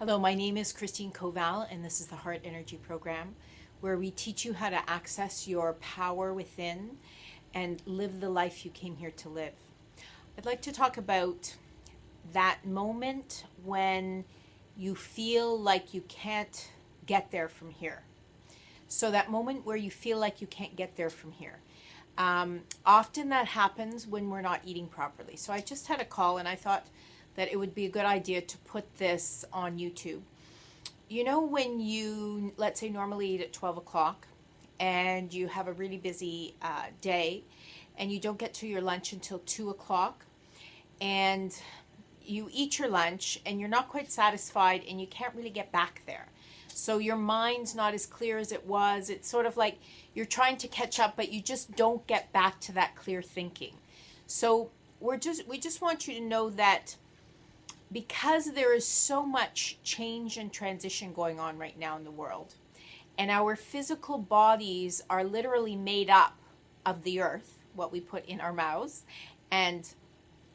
Hello, my name is Christine Koval, and this is the Heart Energy Program, where we teach you how to access your power within and live the life you came here to live. I'd like to talk about that moment when you feel like you can't get there from here. So that moment where you feel like you can't get there from here. Often that happens when we're not eating properly. So I just had a call and I thought that it would be a good idea to put this on YouTube. You know, when you, let's say, normally eat at 12 o'clock and you have a really busy day and you don't get to your lunch until 2 o'clock and you eat your lunch and you're not quite satisfied and you can't really get back there. So your mind's not as clear as it was. It's sort of like you're trying to catch up, but you just don't get back to that clear thinking. So we just want you to know that because there is so much change and transition going on right now in the world, and our physical bodies are literally made up of the earth, what we put in our mouths, and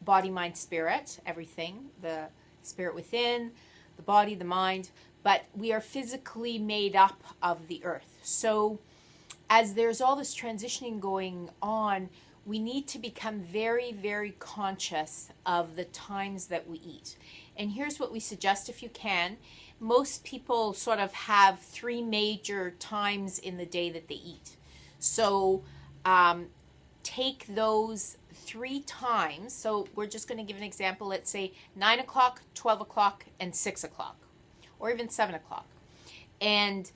body, mind, spirit, everything, the spirit within, the body, the mind, but we are physically made up of the earth. So as there's all this transitioning going on, we need to become very, very conscious of the times that we eat. And here's what we suggest if you can. Most people sort of have 3 major times in the day that they eat. So take those 3 times. So we're just going to give an example. Let's say 9 o'clock, 12 o'clock, and 6 o'clock, or even 7 o'clock. And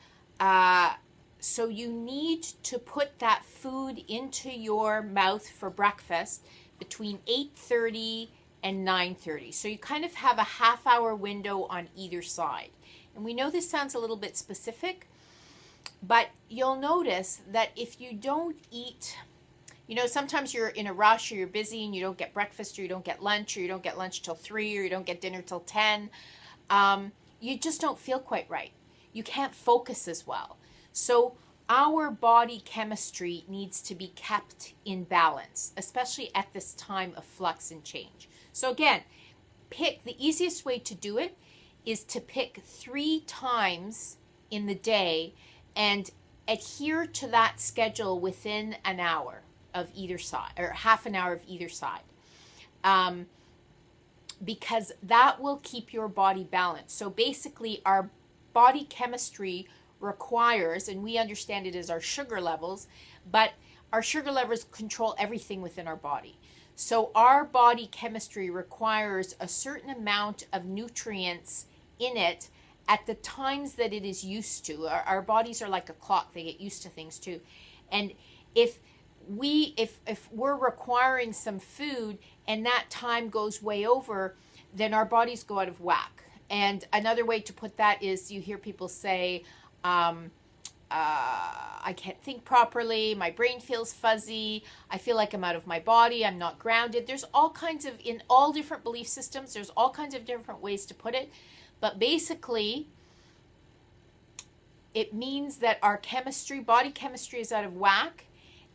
so you need to put that food into your mouth for breakfast between 8:30 and 9:30. So you kind of have a half-hour window on either side. And we know this sounds a little bit specific, but you'll notice that if you don't eat, you know, sometimes you're in a rush or you're busy and you don't get breakfast or you don't get lunch or you don't get lunch till 3 or you don't get dinner till 10. You just don't feel quite right. You can't focus as well. So our body chemistry needs to be kept in balance, especially at this time of flux and change. So again, the easiest way to do it is to pick 3 times in the day and adhere to that schedule within an hour of either side, or half an hour of either side. Because that will keep your body balanced. So basically our body chemistry requires, and we understand it as our sugar levels, but our sugar levels control everything within our body. So our body chemistry requires a certain amount of nutrients in it at the times that it is used to. Our bodies are like a clock. They get used to things too. And if we're requiring some food and that time goes way over, then our bodies go out of whack. And another way to put that is you hear people say, I can't think properly, my brain feels fuzzy, I feel like I'm out of my body, I'm not grounded. There's all kinds of, in all different belief systems, there's all kinds of different ways to put it. But basically, it means that our chemistry, body chemistry is out of whack.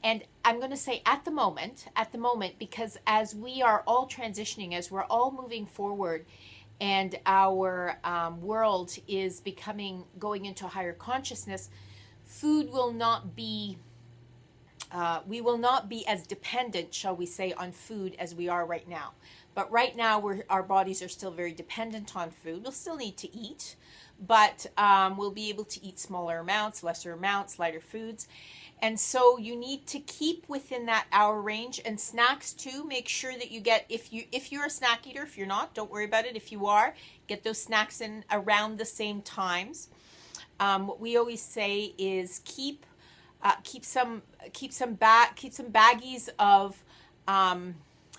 And I'm going to say at the moment, because as we are all transitioning, as we're all moving forward, and our world is going into a higher consciousness, food will not be, we will not be as dependent, shall we say, on food as we are right now. But right now, our bodies are still very dependent on food. We'll still need to eat, but we'll be able to eat smaller amounts, lesser amounts, lighter foods. And so you need to keep within that hour range. And snacks too, make sure that you get, if you're a snack eater, if you're not, don't worry about it. If you are, get those snacks in around the same times. What we always say is keep some baggies of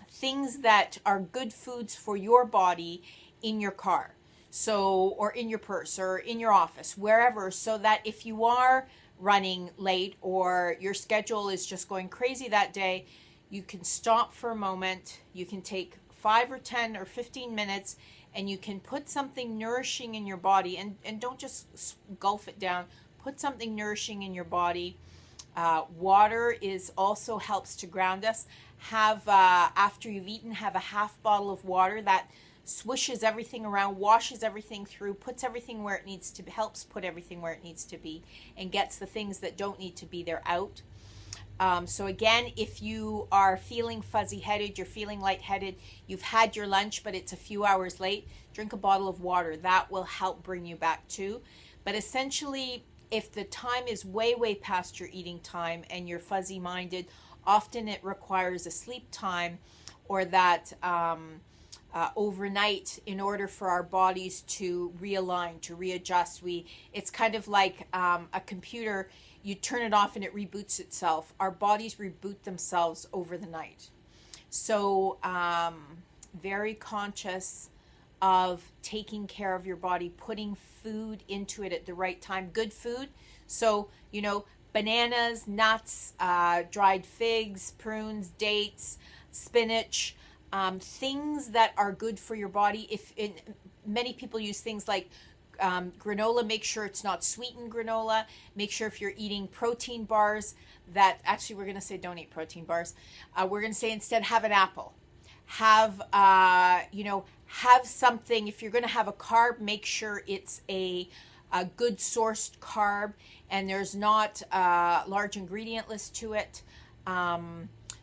things that are good foods for your body in your car. So, or in your purse or in your office, wherever, so that if you are running late or your schedule is just going crazy that day, you can stop for a moment. You can take 5 or 10 or 15 minutes and you can put something nourishing in your body, and don't just gulp it down. Put something nourishing in your body. Water also helps to ground us. After you've eaten, have a half bottle of water. That swishes everything around, washes everything through, puts everything where it needs to be, helps put everything where it needs to be, and gets the things that don't need to be there out. So again, if you are feeling fuzzy-headed, you're feeling lightheaded, you've had your lunch, but it's a few hours late, drink a bottle of water. That will help bring you back too. But essentially, if the time is way, way past your eating time and you're fuzzy-minded, often it requires a sleep time or that overnight in order for our bodies to realign, to readjust. It's kind of like a computer. You turn it off and it reboots itself. Our bodies reboot themselves over the night. So very conscious of taking care of your body, putting food into it at the right time, good food. So, bananas, nuts, dried figs, prunes, dates, spinach, things that are good for your body. Many people use things like granola, make sure it's not sweetened granola. Make sure if you're eating protein bars that, actually we're going to say don't eat protein bars. We're going to say instead have an apple. Have something. If you're going to have a carb, make sure it's a good sourced carb and there's not a large ingredient list to it.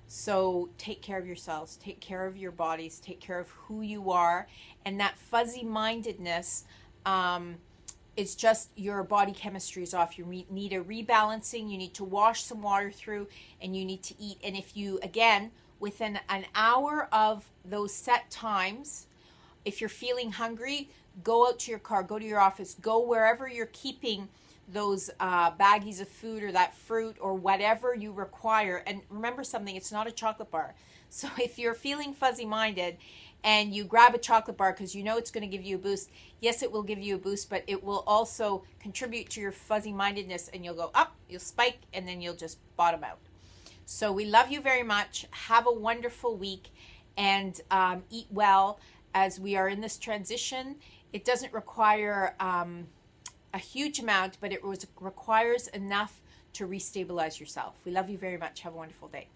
So take care of yourselves, take care of your bodies, take care of who you are. And that fuzzy mindedness, it's just your body chemistry is off. You need a rebalancing. You need to wash some water through and you need to eat. And if you, again, within an hour of those set times, if you're feeling hungry, go out to your car, go to your office, go wherever you're keeping those baggies of food or that fruit or whatever you require. And remember something, it's not a chocolate bar. So if you're feeling fuzzy-minded and you grab a chocolate bar because you know it's going to give you a boost, yes, it will give you a boost, but it will also contribute to your fuzzy-mindedness and you'll go up, you'll spike, and then you'll just bottom out. So we love you very much. Have a wonderful week and eat well as we are in this transition. It doesn't require a huge amount, but it requires enough to restabilize yourself. We love you very much. Have a wonderful day.